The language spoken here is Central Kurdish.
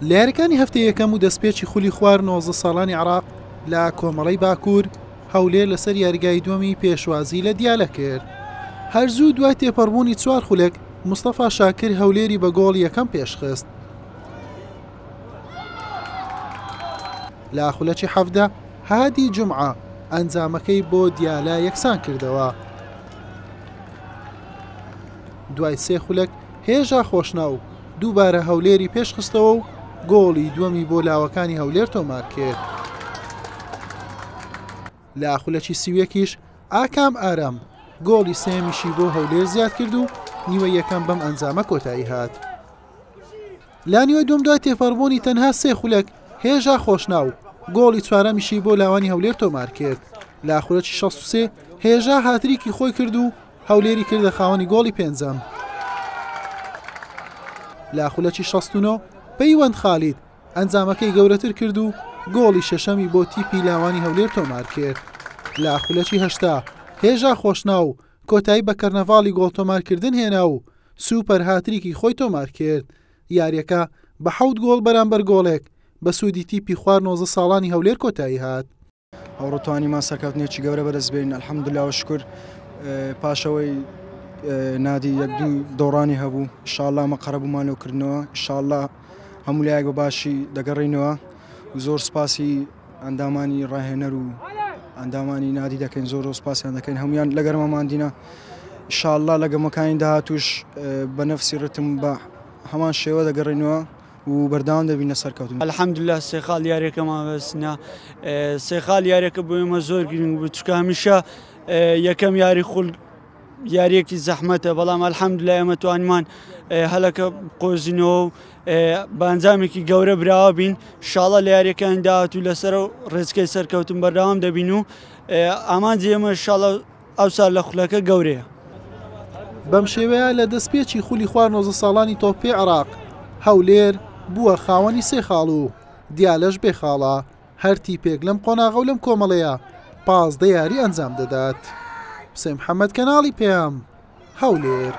لە یاریەکانی هەفتەی یەکەم و دەستپێکی خولی خوار 19 ساڵانی عێراق لە کۆمەڵەی باکوور هەولێر لەسەر یاریگای دووەمی پێشوازی لە دیالە کرد. هەرزوو دوای تێپەڕبوونی 4 خولێک مستەفا شاکر هەولێری بە گۆڵ یەکەم پێشخست. لە خولەکی حەفدە هادی جومعە ئەنجامەکەی بۆ دیالە یەکسان کردەوە. دوای 3 خولێک هێژا خۆشناو دووبارە هەولێری پێشخستەوە و گۆڵی دووەمی بۆ لاوەکانی هەولێر تۆمار کرد. لە خولەکی سیویەکیش ئاکام ئارام گۆڵی سێمیشی بۆ هەولێر زیاد کرد و نیوە یەکەم بەم ئەنجامە کۆتایی هات. لا نیوە دوم دوای تێپەڕبوونی تەنها 3 خولێک هێژا خۆشناو گۆڵی چوارەمیشی بۆ لاوانی هەولێر تۆمار کرد. لە خولەکی 63 هێژا هاتریکی خۆی کرد و هەولێری کردە خاوەنی گۆڵی پێنجەم. لە خولەکی 69 پەیوەند خالید ئەنجامەکەی گەورەتر کرد و گۆڵی شەشەمی بۆ تیپی لاوانی هەولێر تۆمار کرد. لە خولەکی 80 هێژا خۆشناو کۆتایی بە کەرنەڤاڵی گۆڵ تۆمارکردن هێنا و سوپەر هاتریکی خۆی تۆمار کرد. یاریەکە بە 7 گۆڵ بەرامبەر گۆڵێک بە سوودی تیپی خوار 19 ساڵانی هەولێر کۆتایی هات. ئەوڕۆتوانیمان سەرکەوتنێکی گەورە بەدەستبێنین ئەلحەمدوللا و شکر پاشەوەی نادی یەک دوو دۆڕانی هەبوو ئینشاءالله ئەمە قەرەبوومان لێکردنەوە ئینشاءالله هەموو لایەک بە باشی دەگەڕینەوە و زۆر سپاسی ئەندامانی ڕاهێنەر و ئەندامانی نادی دەکەین زۆر سپاسیان دەکەین هەمویان لەگەرمەمان دینە ئینشاءالله لە گەمەکانی داهاتوش بە نەفسی ڕتم بە هەمان شێوە دەگەڕینەوە و بەردەوام دەبینە سەرکەوتن. الحەمدوللا سێ خاڵ یاریەکەمان بەستنا سێ خاڵ یاریەکە بۆ ئێمە زۆر گرنگ بوو چونکە هەمیشە یەکەم یاری خوڵ یاریەکی زەحمەتە بەڵام الحەمدوللا ئێمە توانمان هەلەکە قۆزینەوە و بە ئەنجامێکی گەورە براوە بین ئینشاڵڵا لە یاریەکانی داهاتوو لەسەر ڕێچکەی سەرکەوتن بەردەوام دەبین و ئامانجی ئێمە ئینشاڵڵا ئەوسا لە خولەکە گەورەیە. بەم شێوەیە لە دەستپێکی خولی خوار 19 ساڵانی تۆپی عێراق هەولێر بووە خاوەنی 3 خاڵ و دیالەش بێ خاڵە هەر تیپێک لەم قۆناغە و لەم کۆمەڵەیە 15 یاری ئەنجام دەدات. حسێن محەممەد کەناڵی پێم هەولێر.